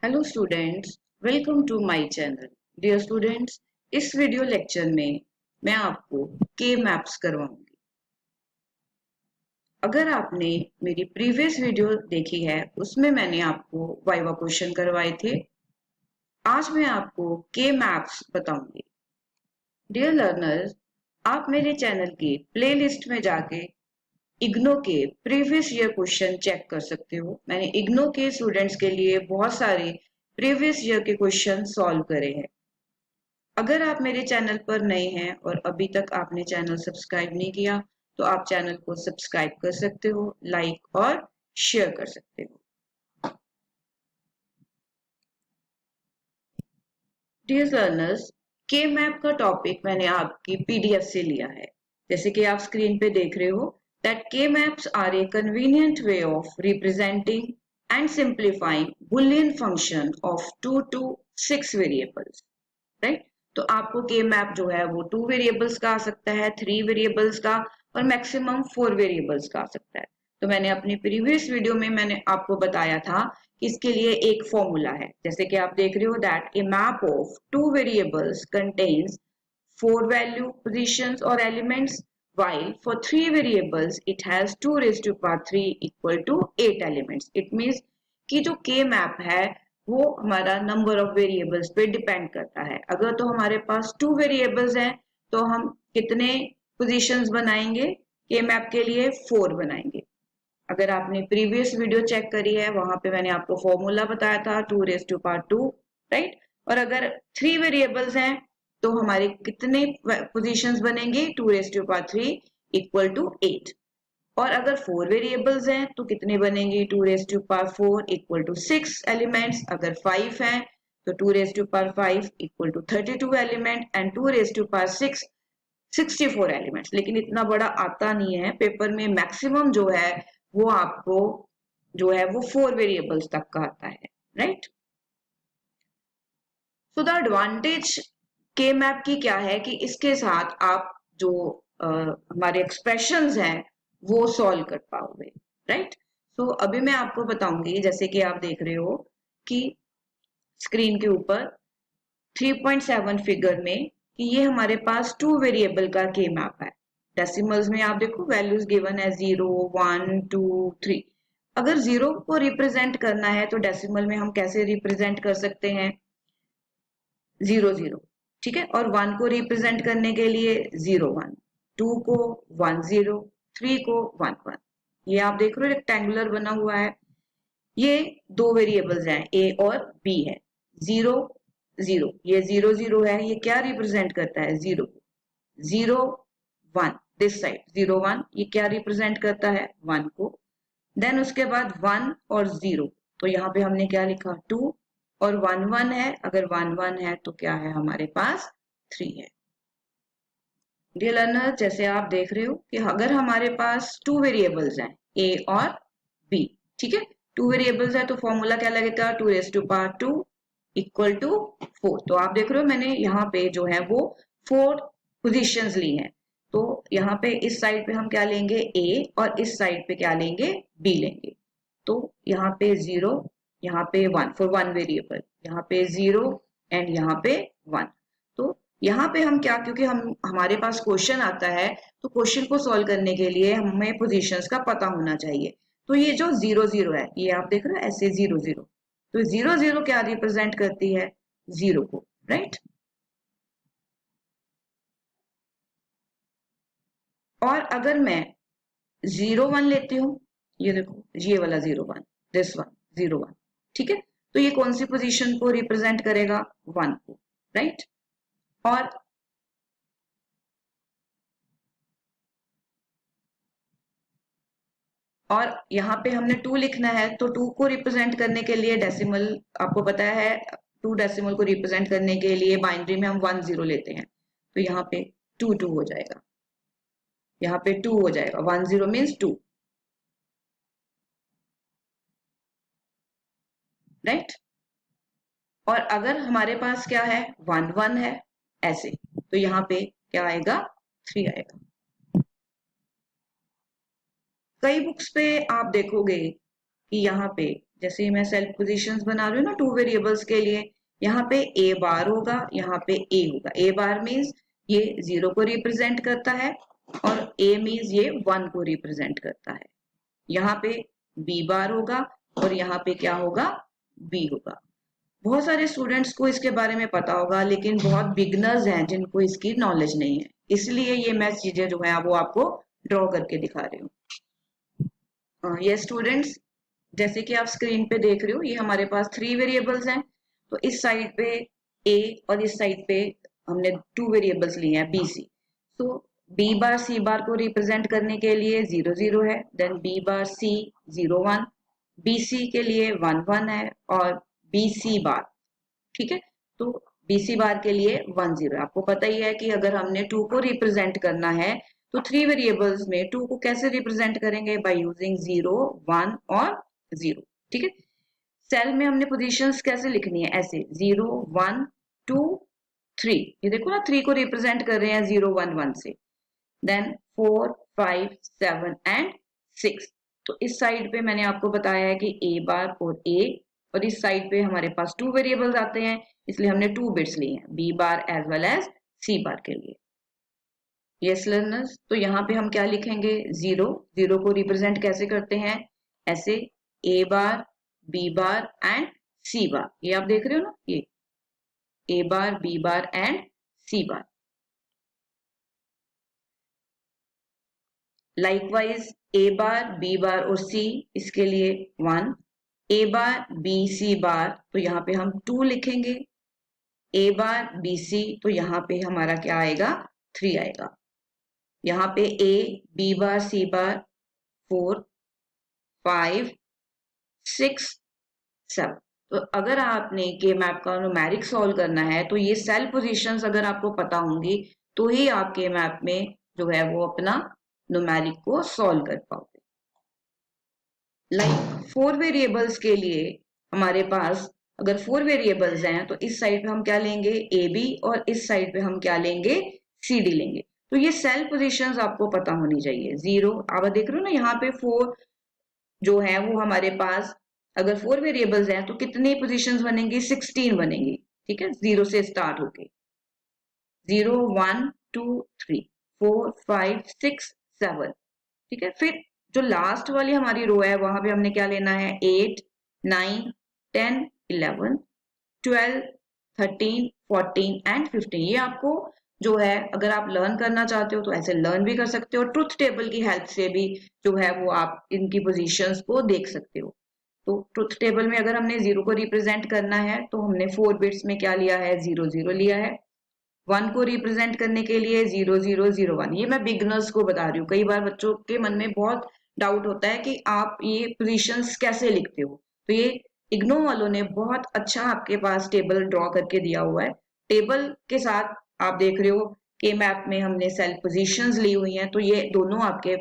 Hello students, welcome to my channel. Dear students, इस video lecture में मैं आपको के मैप्स करवाऊंगी। अगर आपने मेरी प्रीवियस वीडियो देखी है उसमें मैंने आपको वाइवा क्वेश्चन करवाए थे। आज मैं आपको के मैप्स बताऊंगी। डियर लर्नर्स, आप मेरे चैनल की प्लेलिस्ट में जाके इग्नो के प्रीवियस ईयर क्वेश्चन चेक कर सकते हो। मैंने इग्नो के स्टूडेंट्स के लिए बहुत सारे प्रीवियस ईयर के क्वेश्चन सॉल्व करे हैं। अगर आप मेरे चैनल पर नए हैं और अभी तक आपने चैनल सब्सक्राइब नहीं किया तो आप चैनल को सब्सक्राइब कर सकते हो, लाइक और शेयर कर सकते हो। डियर लर्नर्स, के मैप का टॉपिक मैंने आपकी पीडीएफ से लिया है। जैसे कि आप स्क्रीन पे देख रहे हो that K maps are a convenient way of representing and simplifying Boolean function of 2 to 6 variables. Right, तो आपको के मैप जो है वो 2 वेरिएबल्स का आ सकता है, 3 वेरिएबल्स का और मैक्सिमम 4 वेरिएबल्स का आ सकता है। तो मैंने अपनी प्रीवियस वीडियो में मैंने आपको बताया था कि इसके लिए एक फॉर्मूला है। जैसे कि आप देख रहे हो that A map of 2 variables contains 4 value positions और elements, while for 3 variables it has 2 raised to power 3 equal to 8 elements. It means कि जो के मैप है वो हमारा नंबर ऑफ वेरिएबल्स पे डिपेंड करता है। अगर तो हमारे पास 2 वेरिएबल्स हैं तो हम कितने पोजीशंस बनाएंगे? के मैप के लिए 4 बनाएंगे। अगर आपने प्रीवियस वीडियो चेक करी है वहां पे मैंने आपको फॉर्मूला बताया था 2 रेज टू पावर 2, राइट। और अगर 3 वेरिएबल्स हैं तो हमारे कितने पोजीशंस बनेंगे? 2 raise to power 3 equal to 8। और अगर 4 वेरिएबल्स हैं तो कितने बनेंगे? 2 raise to power 4 equal to 6 elements. अगर 5 हैं तो 2 raise to power 5 equal to 32 element and 2 raise to power 6 64 elements. लेकिन इतना बड़ा आता नहीं है पेपर में, मैक्सिमम जो है वो आपको जो है वो 4 वेरिएबल्स तक का आता है, राइट। सो द एडवांटेज के मैप की क्या है कि इसके साथ आप जो हमारे एक्सप्रेशंस हैं वो सॉल्व कर पाओगे, राइट। सो अभी मैं आपको बताऊंगी, जैसे कि आप देख रहे हो कि स्क्रीन के ऊपर 3.7 फिगर में कि ये हमारे पास 2 वेरिएबल का के मैप है। डेसिमल्स में आप देखो वैल्यूज गिवन है 0 1 2 3। अगर 0 को रिप्रेजेंट करना है तो डेसिमल में हम कैसे रिप्रेजेंट कर सकते हैं? 0 0, ठीक है। और 1 को रिप्रेजेंट करने के लिए 0 1, 2 को 1 0, 3 को 1 1। ये आप देख रहे हो रेक्टेंगुलर बना हुआ है। ये दो वेरिएबल्स हैं ए और बी है। 0 0, ये 0 0 है, ये क्या रिप्रेजेंट करता है? 0 को। 0 1 दिस साइड 0 1, ये क्या रिप्रेजेंट करता है? 1 को। देन उसके बाद 1 और 0, तो यहाँ पे हमने क्या लिखा? 2। और 1 1 है, अगर 1 1 है तो क्या है हमारे पास? 3 है। डियर लर्नर, जैसे आप देख रहे हो कि अगर हमारे पास 2 वेरिएबल्स हैं ए और बी, ठीक है। 2 वेरिएबल्स है तो फॉर्मूला क्या लगेगा? 2 raise to power 2 equal to 4। तो आप देख रहे हो मैंने यहाँ पे जो है वो 4 पोजीशंस ली हैं। तो यहाँ पे इस साइड पे हम क्या लेंगे? ए, और इस साइड पे क्या लेंगे? बी लेंगे। तो यहाँ पे 0, यहाँ पे 1 फॉर 1 वेरिएबल, यहाँ पे 0 एंड यहाँ पे 1। तो यहाँ पे हम क्या, क्योंकि हम हमारे पास क्वेश्चन आता है तो क्वेश्चन को सॉल्व करने के लिए हमें पोजीशंस का पता होना चाहिए। तो ये जो 0 0 है, ये आप देख रहे हो ऐसे 0 0, तो 0 0 क्या रिप्रेजेंट करती है? 0 को, राइट। और अगर मैं 0 1 लेती हूँ, ये देखो ये वाला 0 1, दिस वन 0 1, ठीक है। तो ये कौन सी पोजीशन को रिप्रेजेंट करेगा? 1 को, राइट। और यहाँ पे हमने 2 लिखना है तो 2 को रिप्रेजेंट करने के लिए डेसिमल आपको पता है, 2 डेसिमल को रिप्रेजेंट करने के लिए बाइनरी में हम 1 0 लेते हैं। तो यहाँ पे 2 2 हो जाएगा, यहाँ पे 2 हो जाएगा, 1 0 मीन्स 2, राइट। और अगर हमारे पास क्या है? 1 1 है ऐसे, तो यहाँ पे क्या आएगा? 3 आएगा। कई बुक्स पे आप देखोगे कि यहाँ पे जैसे मैं सेल्फ पोजीशंस बना रही हूँ ना 2 वेरिएबल्स के लिए, यहाँ पे ए बार होगा, यहाँ पे ए होगा। ए बार मीन्स ये 0 को रिप्रेजेंट करता है और ए मीन्स ये 1 को रिप्रेजेंट करता है। यहाँ पे बी बार होगा और यहाँ पे क्या होगा, बी होगा। बहुत सारे स्टूडेंट्स को इसके बारे में पता होगा, लेकिन बहुत बिगनर्स हैं जिनको इसकी नॉलेज नहीं है, इसलिए ये मैं चीजें जो है वो आपको ड्रॉ करके दिखा रही हूँ। ये स्टूडेंट्स जैसे कि आप स्क्रीन पे देख रहे हो, ये हमारे पास 3 वेरिएबल्स हैं। तो इस साइड पे ए और इस साइड पे हमने 2 वेरिएबल्स लिए हैं बी सी। तो बी बार सी बार को रिप्रेजेंट करने के लिए 0 0 है, देन बी बार सी 0 1, बी सी के लिए 1 1 है और बी सी बार, ठीक है। तो बी सी बार के लिए 1 0। आपको पता ही है कि अगर हमने 2 को रिप्रेजेंट करना है तो 3 वेरिएबल्स में 2 को कैसे रिप्रेजेंट करेंगे, बाय यूजिंग 0 1 और 0, ठीक है। सेल में हमने पोजीशंस कैसे लिखनी है, ऐसे 0 1 2 3, ये देखो ना 3 को रिप्रेजेंट कर रहे हैं 0 1 1 से, देन 4 5 7 एंड 6। तो इस साइड पे मैंने आपको बताया है कि ए बार और ए, और इस साइड पे हमारे पास 2 वेरिएबल्स आते हैं, इसलिए हमने 2 बिट्स लिए हैं B bar as well as C bar के लिए। यस लर्नर्स, तो यहाँ पे हम क्या लिखेंगे, 0 0 को रिप्रेजेंट कैसे करते हैं, ऐसे ए bar B bar and C बार, ये आप देख रहे हो ना, ये A bar B bar and C bar. Likewise A bar B bar और सी, इसके लिए 1, ए बार बी सी बार, तो यहाँ पे हम 2 लिखेंगे, ए बार बी सी, तो यहाँ पे हमारा क्या आएगा, 3 आएगा। यहाँ पे ए बी बार सी बार 4 5 6 7। तो अगर आपने के मैप का न्यूमेरिक सॉल्व करना है तो ये सेल पोजीशंस अगर आपको पता होंगी तो ही आप के मैप में जो है वो अपना न्यूमेरिक को सॉल्व कर पाओगे। लाइक 4 वेरिएबल्स के लिए हमारे पास अगर 4 वेरिएबल्स हैं तो इस साइड पे हम क्या लेंगे, ए बी, और इस साइड पे हम क्या लेंगे, सी डी लेंगे। तो ये सेल पोजीशंस आपको पता होनी चाहिए। 0 आप देख रहे हो ना, यहाँ पे 4 जो है वो हमारे पास, अगर 4 वेरिएबल्स हैं तो कितनी पोजीशंस बनेंगी, 16 बनेंगी, ठीक है, 0 से स्टार्ट होके 0 1 2 3 4 5 6 7, ठीक है। फिर जो लास्ट वाली हमारी रो है वहां पे हमने क्या लेना है, 8 9 10 11 12 13 14 एंड 15। ये आपको जो है अगर आप लर्न करना चाहते हो तो ऐसे लर्न भी कर सकते हो, ट्रुथ टेबल की हेल्प से भी जो है वो आप इनकी पोजीशंस को देख सकते हो। तो ट्रुथ टेबल में अगर हमने 0 को रिप्रेजेंट करना है तो हमने 4 बिट्स में क्या लिया है, 0 0 लिया है। 1 को रिप्रेजेंट करने के लिए 0 0 0 1। ये मैं बिगनर्स को बता रही हूँ, कई बार बच्चों के मन में बहुत डाउट होता है कि आप ये पोजीशंस कैसे लिखते हो। तो ये इग्नो वालों ने बहुत अच्छा आपके पास टेबल ड्रॉ करके दिया हुआ है। टेबल के साथ आप देख रहे हो कि मैप में हमने सेल पोजीशंस ली हुई हैं, तो ये दोनों आपके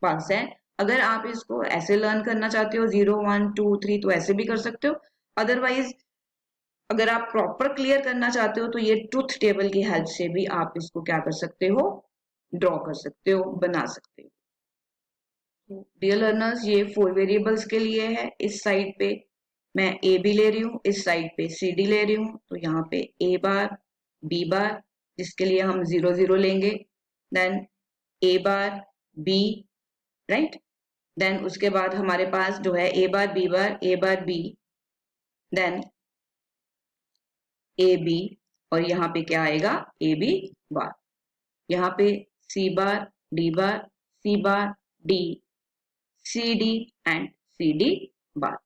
पास है। अगर आप इसको ऐसे लर्न करना चाहते हो 0 1 2 3 तो ऐसे भी कर सकते हो, अदरवाइज अगर आप प्रॉपर क्लियर करना चाहते हो तो ये ट्रुथ टेबल की हेल्प से भी आप इसको क्या कर सकते हो, ड्रॉ कर सकते हो, बना सकते हो। डियर लर्नर्स, ये 4 वेरिएबल्स के लिए है। इस साइड पे मैं ए बी ले रही हूँ, इस साइड पे सी डी ले रही हूँ। तो यहाँ पे ए बार बी बार, जिसके लिए हम 0 0 लेंगे, then A bar B, right. Then उसके बाद हमारे पास जो है A bar B bar, A bar B, then A B, और यहाँ पे क्या आएगा, ए बी बार। यहाँ पे C bar D bar, C bar D, C D and C D bar.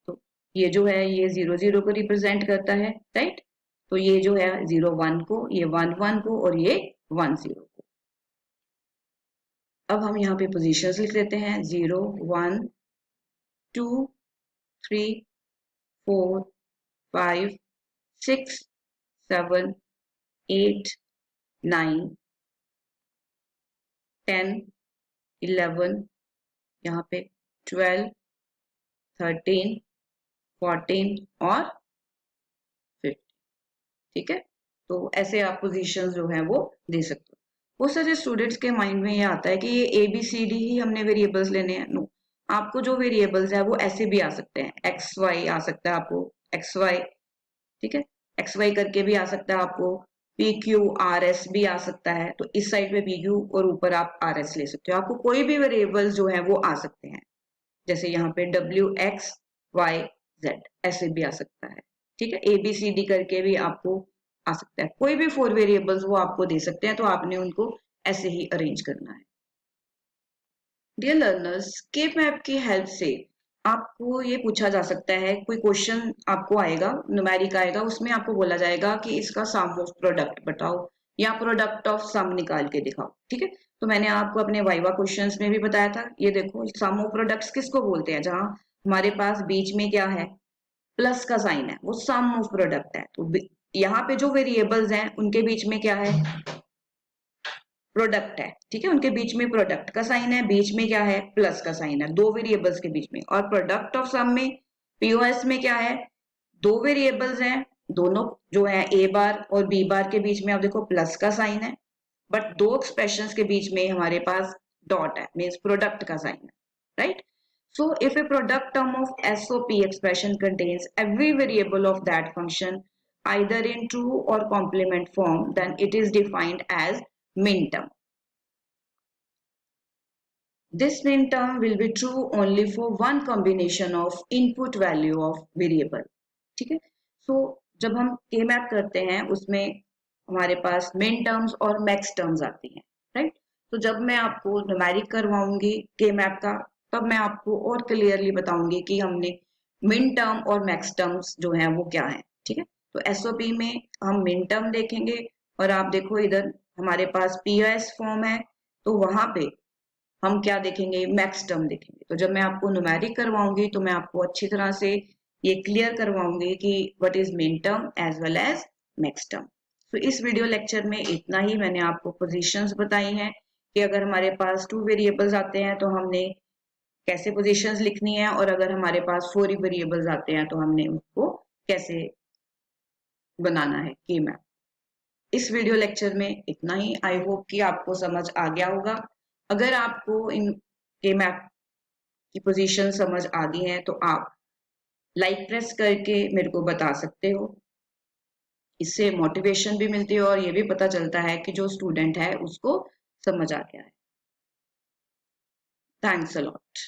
तो ये जो है ये 0 0 को रिप्रेजेंट करता है, राइट। तो ये जो है 0 1 को, ये 1 1 को, और ये 1 0 को। अब हम यहाँ पे पोजीशंस लिख देते हैं, 0 1 2 3 4 5 6 7 8 9 10 11, यहाँ पे 12 13 14 और 15, ठीक है। तो ऐसे आप पोजीशंस जो है वो दे सकते हो। बहुत सारे स्टूडेंट्स के माइंड में ये आता है कि ये ए बी सी डी ही हमने वेरिएबल्स लेने हैं। नो, आपको जो वेरिएबल्स है वो ऐसे भी आ सकते हैं, एक्स वाई आ सकता है आपको, एक्स वाई, ठीक है, एक्स वाई करके भी आ सकता है आपको, पी क्यू आर एस भी आ सकता है, तो इस साइड पे पी क्यू और ऊपर आप आर एस ले सकते हो, आपको कोई भी वेरिएबल्स जो है वो आ सकते हैं, जैसे यहाँ पे डब्ल्यू एक्स वाई जेड ऐसे भी आ सकता है, ठीक है, ए बी सी डी करके भी आपको आ सकता है, कोई भी 4 वेरिएबल्स वो आपको दे सकते हैं, तो आपने उनको ऐसे ही अरेंज करना है। डियर लर्नर्स, के मैप की हेल्प से आपको ये पूछा जा सकता है, कोई क्वेश्चन आपको आएगा, न्यूमेरिक आएगा, उसमें आपको बोला जाएगा कि इसका सम ऑफ प्रोडक्ट बताओ या प्रोडक्ट ऑफ सम निकाल के दिखाओ, ठीक है। तो मैंने आपको अपने वाइवा क्वेश्चंस में भी बताया था, ये देखो सम ऑफ प्रोडक्ट्स किसको बोलते हैं, जहां हमारे पास बीच में क्या है, प्लस का साइन है, वो सम ऑफ प्रोडक्ट है। तो यहाँ पे जो वेरिएबल्स हैं उनके बीच में क्या है, प्रोडक्ट है, ठीक है, उनके बीच में प्रोडक्ट का साइन है, बीच में क्या है, प्लस का साइन है, दो वेरिएबल्स के बीच में। और प्रोडक्ट ऑफ सम में, पीओएस में क्या है, दो वेरिएबल्स हैं, दोनों जो है ए बार और बी बार के बीच में आप देखो प्लस का साइन है, बट दो एक्सप्रेशंस के बीच में हमारे पास डॉट है, मीन्स प्रोडक्ट का साइन है, right. So if a product term of SOP expression contains every variable of that function either in true or complement form, then it is defined as minterm. This minterm will be true only for one combination of input value of variable. ठीक है, so जब हम के map करते हैं उसमें हमारे पास मिन टर्म्स और मैक्स टर्म्स आती हैं, राइट। तो जब मैं आपको न्यूमेरिक करवाऊंगी के मैप का, तब मैं आपको और क्लियरली बताऊंगी कि हमने मिन टर्म और मैक्स टर्म्स जो है वो क्या है, ठीक है। तो एसओपी में हम मिन टर्म देखेंगे, और आप देखो इधर हमारे पास पीओएस फॉर्म है, तो वहां पे हम क्या देखेंगे, मैक्स टर्म देखेंगे। तो जब मैं आपको न्यूमेरिक करवाऊंगी तो मैं आपको अच्छी तरह से ये क्लियर करवाऊंगी कि what is min term as well as max term. तो इस वीडियो लेक्चर में इतना ही, मैंने आपको पोजीशंस बताई हैं कि अगर हमारे पास 2 वेरिएबल्स आते हैं तो हमने कैसे पोजीशंस लिखनी है, और अगर हमारे पास 4 वेरिएबल्स आते हैं तो हमने उसको कैसे बनाना है की मैप। इस वीडियो लेक्चर में इतना ही, आई होप कि आपको समझ आ गया होगा। अगर आपको इन के मैप की पोजीशन समझ आ गई है तो आप लाइक प्रेस करके मेरे को बता सकते हो, इससे मोटिवेशन भी मिलती है और ये भी पता चलता है कि जो स्टूडेंट है उसको समझ आ गया है। Thanks a lot.